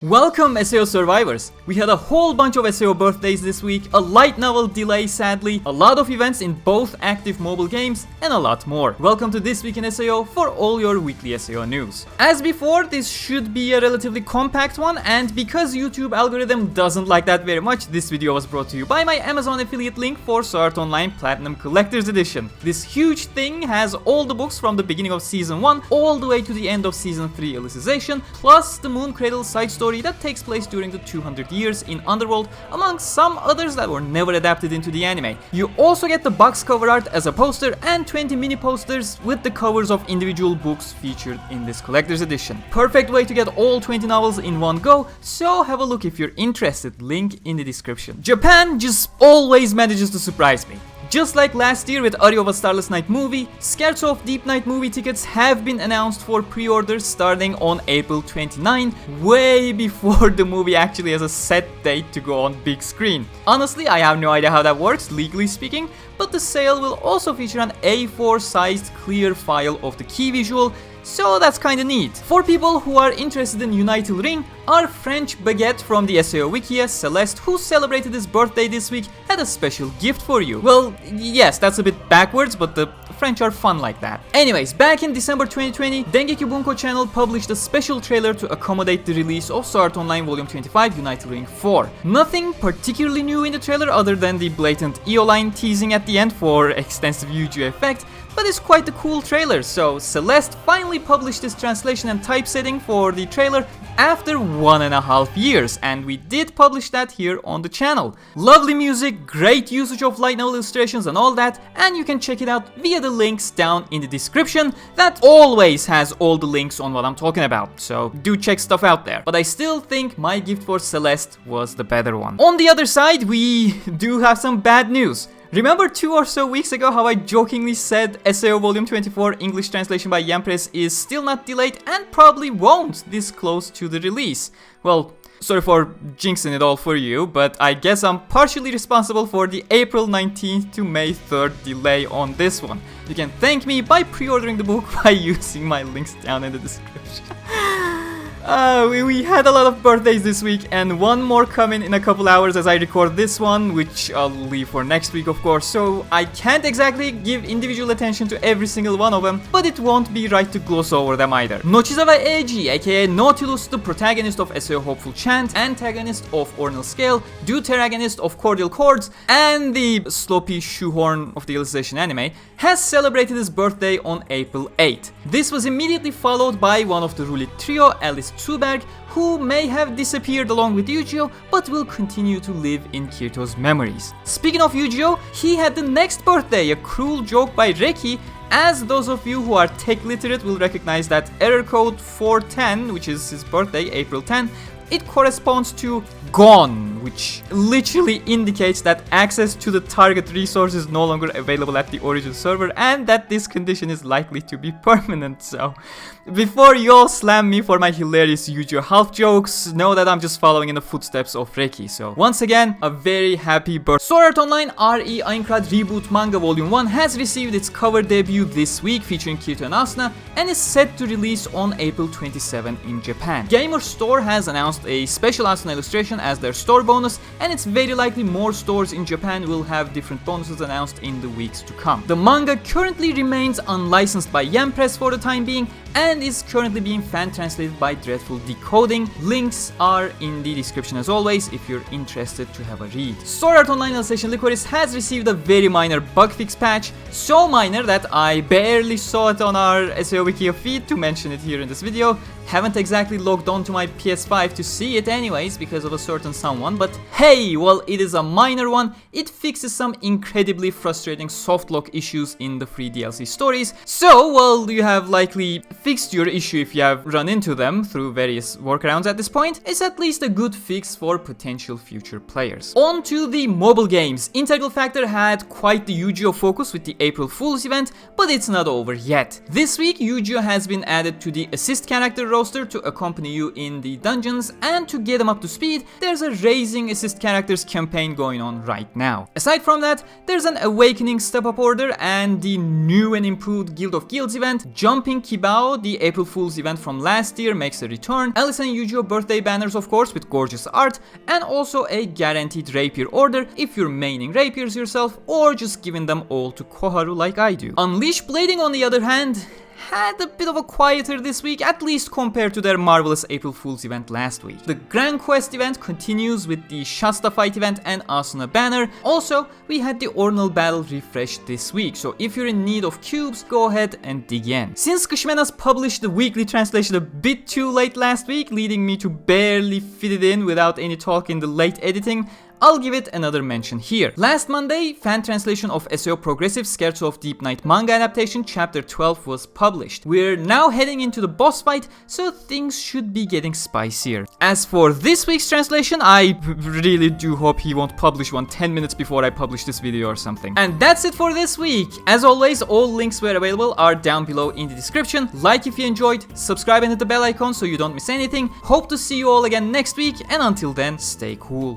Welcome SAO survivors! We had a whole bunch of SAO birthdays this week, a light novel delay sadly, a lot of events in both active mobile games, and a lot more. Welcome to This Week in SAO for all your weekly SAO news. As before, this should be a relatively compact one, and because YouTube algorithm doesn't like that very much, this video was brought to you by my Amazon affiliate link for Sword Art Online Platinum Collector's Edition. This huge thing has all the books from the beginning of Season 1 all the way to the end of Season 3 Alicization, plus the Moon Cradle side story that takes place during the 200 years in Underworld, among some others that were never adapted into the anime. You also get the box cover art as a poster and 20 mini posters with the covers of individual books featured in this collector's edition. Perfect way to get all 20 novels in one go, so have a look if you're interested, link in the description. Japan just always manages to surprise me. Just like last year with Ari of a Starless Night movie, Scherzo of Deep Night movie tickets have been announced for pre-orders starting on April 29, way before the movie actually has a set date to go on big screen. Honestly, I have no idea how that works, legally speaking, but the sale will also feature an A4 sized clear file of the key visual, so that's kinda neat. For people who are interested in Unital Ring, our French baguette from the SAO Wiki, Celeste, who celebrated his birthday this week, had a special gift for you. Well, yes, that's a bit backwards, but the French are fun like that. Anyways, back in December 2020, Dengeki Bunko channel published a special trailer to accommodate the release of Sword Art Online Volume 25 Unital Ring 4. Nothing particularly new in the trailer other than the blatant EO line teasing at the end for extensive Eugeo effect, but it's quite a cool trailer, so Celeste finally published this translation and typesetting for the trailer after 1.5 years, and we did publish that here on the channel. Lovely music, great usage of light novel illustrations and all that, and you can check it out via the links down in the description. That always has all the links on what I'm talking about, so do check stuff out there. But I still think my gift for Celeste was the better one. On the other side, we do have some bad news. Remember 2 or so weeks ago how I jokingly said SAO Volume 24 English translation by Yampress is still not delayed and probably won't this close to the release? Well, sorry for jinxing it all for you, but I guess I'm partially responsible for the April 19th to May 3rd delay on this one. You can thank me by pre-ordering the book by using my links down in the description. We had a lot of birthdays this week, and one more coming in a couple hours as I record this one, which I'll leave for next week of course, so I can't exactly give individual attention to every single one of them, but it won't be right to gloss over them either. Nochizawa Eiji, aka Nautilus, the protagonist of SAO Hopeful Chant, antagonist of Ordinal Scale, deuteragonist of Cordial Chords, and the sloppy shoehorn of the Alicization anime, has celebrated his birthday on April 8. This was immediately followed by one of the URIII trio, Alice Tsuberg, who may have disappeared along with Eugeo, but will continue to live in Kirito's memories. Speaking of Eugeo, he had the next birthday, a cruel joke by Reki, as those of you who are tech literate will recognize that error code 410, which is his birthday, April 10, it corresponds to gone, which literally indicates that access to the target resource is no longer available at the origin server and that this condition is likely to be permanent. So before you all slam me for my hilarious Eugeo half jokes, know that I'm just following in the footsteps of Reki. So once again, a very happy birthday. Sword Art Online URIII Aincrad Reboot Manga Volume 1 has received its cover debut this week featuring Kirito and Asuna and is set to release on April 27 in Japan. Gamer Store has announced a special Asuna illustration as their store bonus, and it's very likely more stores in Japan will have different bonuses announced in the weeks to come. The manga currently remains unlicensed by Yampress for the time being and is currently being fan translated by Dreadful Decoding. Links are in the description as always if you're interested to have a read. Sword Art Online Alicization Lycoris has received a very minor bug fix patch, so minor that I barely saw it on our SAO Wiki feed to mention it here in this video. Haven't exactly logged on to my PS5 to see it anyways because of a certain someone, but hey, well, it is a minor one. It fixes some incredibly frustrating softlock issues in the free DLC stories, so well, you have likely fixed your issue if you have run into them through various workarounds at this point. It's at least a good fix for potential future players. On to the mobile games. Integral Factor had quite the Eugeo focus with the April Fool's event, but it's not over yet. This week, Eugeo has been added to the Assist Character roster to accompany you in the dungeons, and to get them up to speed, there's a Raising Assist Characters campaign going on right now. Aside from that, there's an Awakening step-up order and the new and improved Guild of Guilds event, Jumping Kibao SAO, the April Fool's event from last year, makes a return. Alice and Eugeo birthday banners, of course, with gorgeous art, and also a guaranteed rapier order if you're maining rapiers yourself or just giving them all to Koharu like I do. Unleash Blading, on the other hand, had a bit of a quieter this week, at least compared to their marvelous April Fool's event last week. The Granquest event continues with the Shasta fight event and Asuna banner. Also, we had the Ordinal battle refreshed this week, so if you're in need of cubes, go ahead and dig in. Since Kishmenas published the weekly translation a bit too late last week, leading me to barely fit it in without any talk in the late editing, I'll give it another mention here. Last Monday, fan translation of SAO Progressive Scherzo of Deep Night manga adaptation chapter 12 was published. We're now heading into the boss fight, so things should be getting spicier. As for this week's translation, I really do hope he won't publish one 10 minutes before I publish this video or something. And that's it for this week. As always, all links where available are down below in the description. Like if you enjoyed, subscribe and hit the bell icon so you don't miss anything. Hope to see you all again next week, and until then, stay cool.